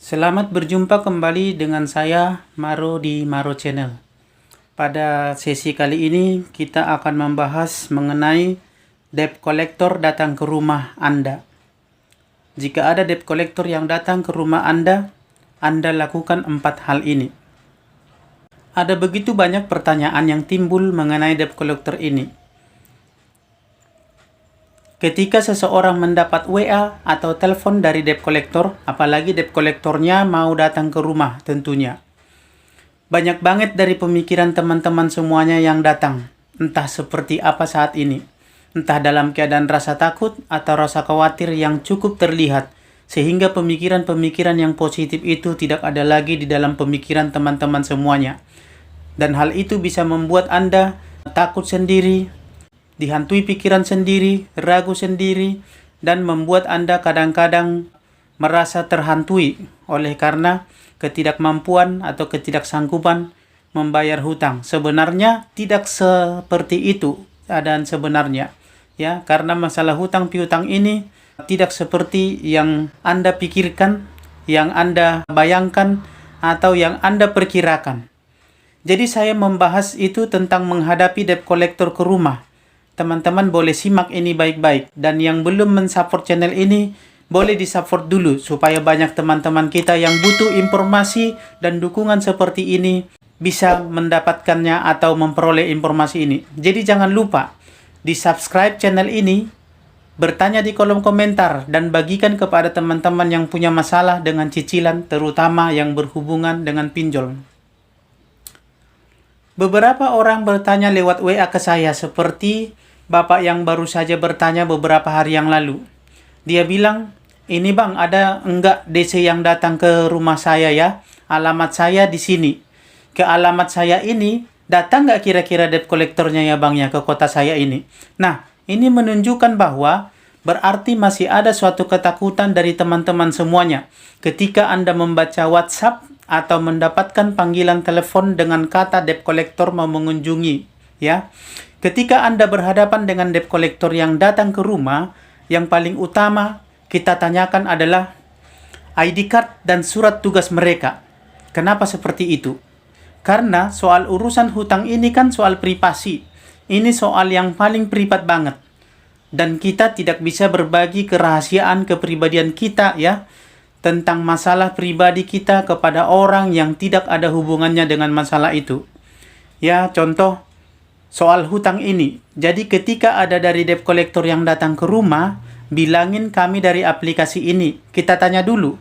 Selamat berjumpa kembali dengan saya Maro di Maro Channel. Pada sesi kali ini kita akan membahas mengenai debt collector datang ke rumah Anda. Jika ada debt collector yang datang ke rumah Anda lakukan 4 hal ini. Ada begitu banyak pertanyaan yang timbul mengenai debt collector ini. Ketika seseorang mendapat WA atau telepon dari debt collector, apalagi debt collectornya mau datang ke rumah tentunya. Banyak banget dari pemikiran teman-teman semuanya yang datang, entah seperti apa saat ini. Entah dalam keadaan rasa takut atau rasa khawatir yang cukup terlihat, sehingga pemikiran-pemikiran yang positif itu tidak ada lagi di dalam pemikiran teman-teman semuanya. Dan hal itu bisa membuat Anda takut sendiri, dihantui pikiran sendiri, ragu sendiri, dan membuat Anda kadang-kadang merasa terhantui oleh karena ketidakmampuan atau ketidaksanggupan membayar hutang. Sebenarnya tidak seperti itu keadaan sebenarnya, ya, karena masalah hutang piutang ini tidak seperti yang Anda pikirkan, yang Anda bayangkan, atau yang Anda perkirakan. Jadi saya membahas itu tentang menghadapi debt collector ke rumah. Teman-teman boleh simak ini baik-baik, dan yang belum mensupport channel ini boleh disupport dulu supaya banyak teman-teman kita yang butuh informasi dan dukungan seperti ini bisa mendapatkannya atau memperoleh informasi ini. Jadi jangan lupa di subscribe channel ini, bertanya di kolom komentar, dan bagikan kepada teman-teman yang punya masalah dengan cicilan, terutama yang berhubungan dengan pinjol. Beberapa orang bertanya lewat WA ke saya, seperti Bapak yang baru saja bertanya beberapa hari yang lalu. Dia bilang, ini bang, ada enggak DC yang datang ke rumah saya ya? Alamat saya di sini. Ke alamat saya ini, datang nggak kira-kira debt collectornya ya bang ya ke kota saya ini? Nah, ini menunjukkan bahwa berarti masih ada suatu ketakutan dari teman-teman semuanya. Ketika Anda membaca WhatsApp atau mendapatkan panggilan telepon dengan kata debt collector mau mengunjungi, ya. Ketika Anda berhadapan dengan debt collector yang datang ke rumah, yang paling utama kita tanyakan adalah ID card dan surat tugas mereka. Kenapa seperti itu? Karena soal urusan hutang ini kan soal privasi. Ini soal yang paling privat banget. Dan kita tidak bisa berbagi kerahasiaan kepribadian kita ya, tentang masalah pribadi kita kepada orang yang tidak ada hubungannya dengan masalah itu. Ya, contoh soal hutang ini. Jadi ketika ada dari debt collector yang datang ke rumah, bilangin kami dari aplikasi ini. Kita tanya dulu,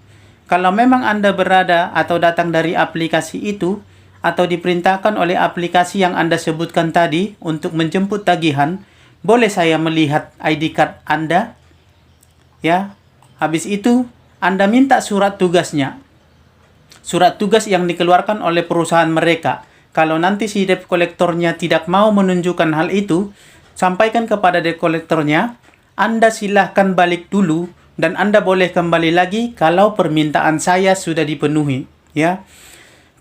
kalau memang Anda berada atau datang dari aplikasi itu, atau diperintahkan oleh aplikasi yang Anda sebutkan tadi untuk menjemput tagihan, boleh saya melihat ID card Anda? Ya, habis itu Anda minta surat tugasnya. Surat tugas yang dikeluarkan oleh perusahaan mereka. Kalau nanti si debt collectornya tidak mau menunjukkan hal itu, sampaikan kepada debt collectornya, Anda silahkan balik dulu, dan Anda boleh kembali lagi kalau permintaan saya sudah dipenuhi. Ya,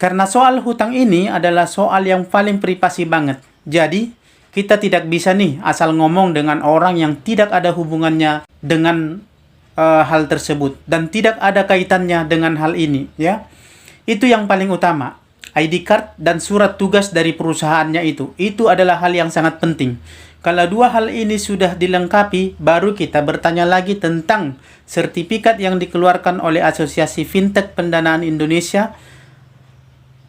karena soal hutang ini adalah soal yang paling privasi banget. Jadi, kita tidak bisa nih asal ngomong dengan orang yang tidak ada hubungannya dengan hal tersebut, dan tidak ada kaitannya dengan hal ini. Ya, itu yang paling utama. ID card dan surat tugas dari perusahaannya itu adalah hal yang sangat penting. Kalau dua hal ini sudah dilengkapi, baru kita bertanya lagi tentang sertifikat yang dikeluarkan oleh Asosiasi Fintech Pendanaan Indonesia.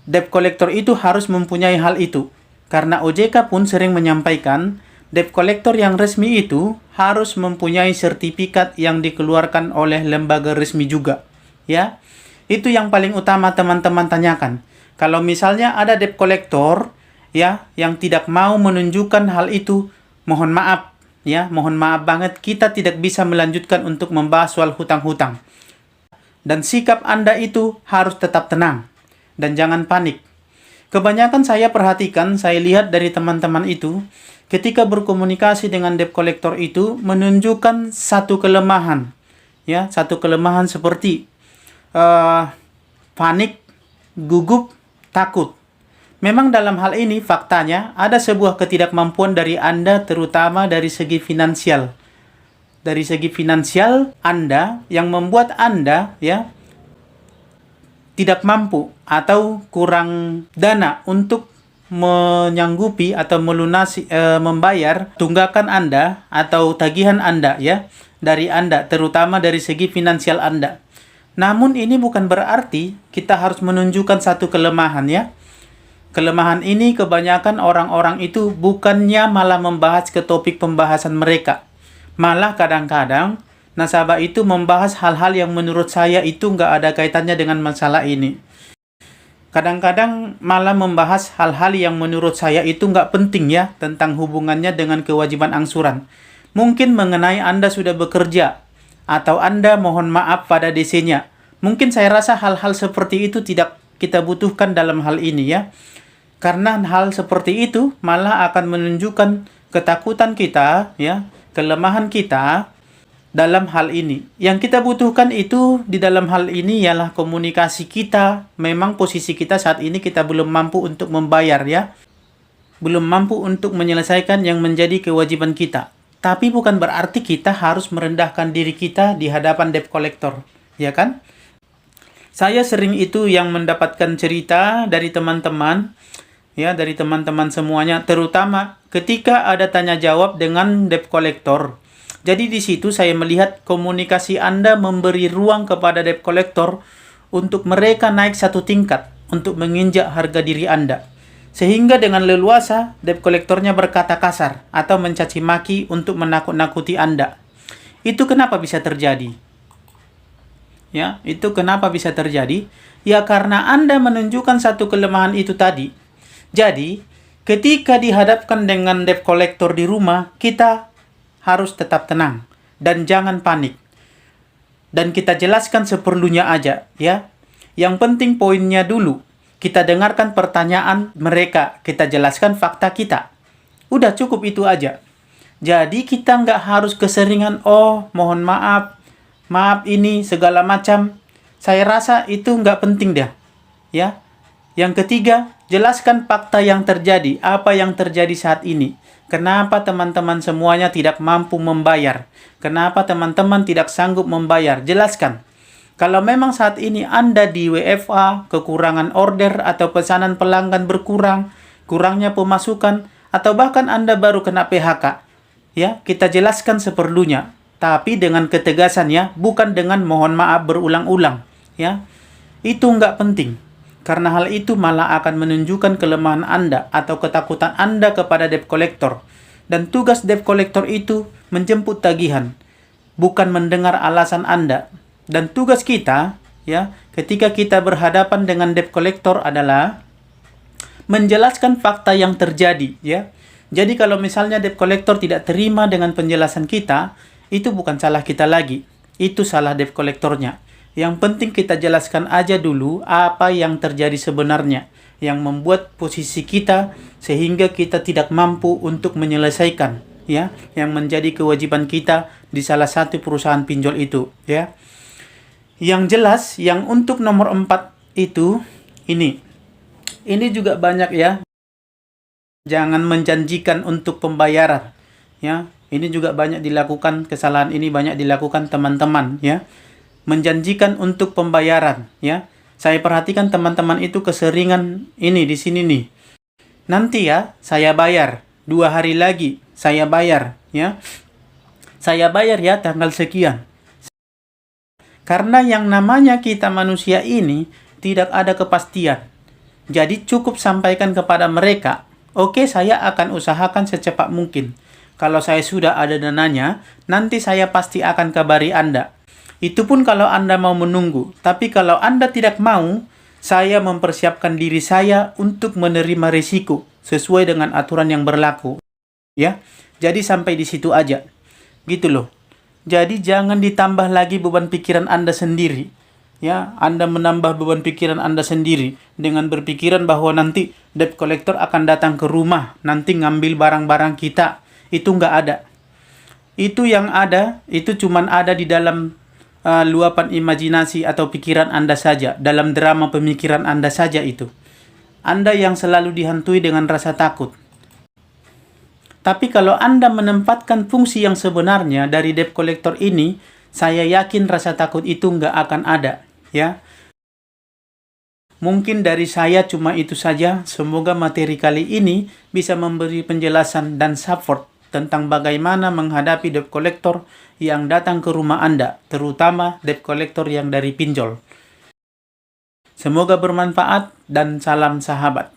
Debt collector itu harus mempunyai hal itu. Karena OJK pun sering menyampaikan, debt collector yang resmi itu harus mempunyai sertifikat yang dikeluarkan oleh lembaga resmi juga. Ya, itu yang paling utama teman-teman tanyakan. Kalau misalnya ada debt collector ya yang tidak mau menunjukkan hal itu, mohon maaf ya, mohon maaf banget, kita tidak bisa melanjutkan untuk membahas soal hutang-hutang. Dan sikap Anda itu harus tetap tenang dan jangan panik. Kebanyakan saya perhatikan, saya lihat dari teman-teman itu, ketika berkomunikasi dengan debt collector itu menunjukkan satu kelemahan. Ya, satu kelemahan seperti panik, gugup, takut. Memang dalam hal ini faktanya ada sebuah ketidakmampuan dari Anda, terutama dari segi finansial. Dari segi finansial Anda yang membuat Anda ya tidak mampu atau kurang dana untuk menyanggupi atau melunasi membayar tunggakan Anda atau tagihan Anda ya dari Anda, terutama dari segi finansial Anda. Namun ini bukan berarti kita harus menunjukkan satu kelemahan ya. Kelemahan ini kebanyakan orang-orang itu bukannya malah membahas ke topik pembahasan mereka. Malah kadang-kadang nasabah itu membahas hal-hal yang menurut saya itu nggak ada kaitannya dengan masalah ini. Kadang-kadang malah membahas hal-hal yang menurut saya itu nggak penting ya, tentang hubungannya dengan kewajiban angsuran. Mungkin mengenai Anda sudah bekerja, atau Anda mohon maaf pada DC-nya. Mungkin saya rasa hal-hal seperti itu tidak kita butuhkan dalam hal ini ya. Karena hal seperti itu malah akan menunjukkan ketakutan kita ya, kelemahan kita dalam hal ini. Yang kita butuhkan itu di dalam hal ini ialah komunikasi kita. Memang posisi kita saat ini kita belum mampu untuk membayar ya. Belum mampu untuk menyelesaikan yang menjadi kewajiban kita. Tapi bukan berarti kita harus merendahkan diri kita di hadapan debt collector, ya kan? Saya sering itu yang mendapatkan cerita dari teman-teman, ya dari teman-teman semuanya, terutama ketika ada tanya jawab dengan debt collector. Jadi di situ saya melihat komunikasi Anda memberi ruang kepada debt collector untuk mereka naik satu tingkat untuk menginjak harga diri Anda. Sehingga dengan leluasa debt collectornya berkata kasar atau mencaci maki untuk menakut-nakuti Anda. Itu kenapa bisa terjadi? Ya, itu kenapa bisa terjadi? Ya karena Anda menunjukkan satu kelemahan itu tadi. Jadi, ketika dihadapkan dengan debt collector di rumah, kita harus tetap tenang dan jangan panik. Dan kita jelaskan seperlunya aja, ya. Yang penting poinnya dulu. Kita dengarkan pertanyaan mereka, kita jelaskan fakta kita. Udah cukup itu aja. Jadi kita nggak harus keseringan, oh mohon maaf, maaf ini segala macam. Saya rasa itu nggak penting dah, ya. Yang ketiga, jelaskan fakta yang terjadi, apa yang terjadi saat ini. Kenapa teman-teman semuanya tidak mampu membayar? Kenapa teman-teman tidak sanggup membayar? Jelaskan. Kalau memang saat ini Anda di WFA, kekurangan order atau pesanan pelanggan berkurang, kurangnya pemasukan, atau bahkan Anda baru kena PHK, ya, kita jelaskan seperlunya. Tapi dengan ketegasan ya, bukan dengan mohon maaf berulang-ulang, ya. Itu nggak penting. Karena hal itu malah akan menunjukkan kelemahan Anda atau ketakutan Anda kepada debt collector. Dan tugas debt collector itu menjemput tagihan, bukan mendengar alasan Anda. Dan tugas kita, ya, ketika kita berhadapan dengan debt collector adalah menjelaskan fakta yang terjadi, ya. Jadi kalau misalnya debt collector tidak terima dengan penjelasan kita, itu bukan salah kita lagi. Itu salah debt collectornya. Yang penting kita jelaskan aja dulu apa yang terjadi sebenarnya, yang membuat posisi kita sehingga kita tidak mampu untuk menyelesaikan, ya, yang menjadi kewajiban kita di salah satu perusahaan pinjol itu, ya. Yang jelas, yang untuk nomor 4 itu, ini juga banyak ya. Jangan menjanjikan untuk pembayaran, ya. Ini juga banyak dilakukan, kesalahan ini banyak dilakukan teman-teman, ya. Menjanjikan untuk pembayaran, ya. Saya perhatikan teman-teman itu keseringan ini di sini nih. Nanti ya, saya bayar. 2 hari lagi, saya bayar, ya. Saya bayar ya tanggal sekian. Karena yang namanya kita manusia ini tidak ada kepastian. Jadi cukup sampaikan kepada mereka, oke, saya akan usahakan secepat mungkin. Kalau saya sudah ada dananya, nanti saya pasti akan kabari Anda. Itu pun kalau Anda mau menunggu. Tapi kalau Anda tidak mau, saya mempersiapkan diri saya untuk menerima risiko sesuai dengan aturan yang berlaku. Ya, jadi sampai di situ aja. Gitu loh. Jadi jangan ditambah lagi beban pikiran Anda sendiri. Ya, Anda menambah beban pikiran Anda sendiri dengan berpikiran bahwa nanti debt collector akan datang ke rumah, nanti ngambil barang-barang kita. Itu nggak ada. Itu yang ada, itu cuman ada di dalam luapan imajinasi atau pikiran Anda saja, dalam drama pemikiran Anda saja itu. Anda yang selalu dihantui dengan rasa takut. Tapi kalau Anda menempatkan fungsi yang sebenarnya dari debt collector ini, saya yakin rasa takut itu nggak akan ada, ya. Mungkin dari saya cuma itu saja. Semoga materi kali ini bisa memberi penjelasan dan support tentang bagaimana menghadapi debt collector yang datang ke rumah Anda, terutama debt collector yang dari pinjol. Semoga bermanfaat dan salam sahabat.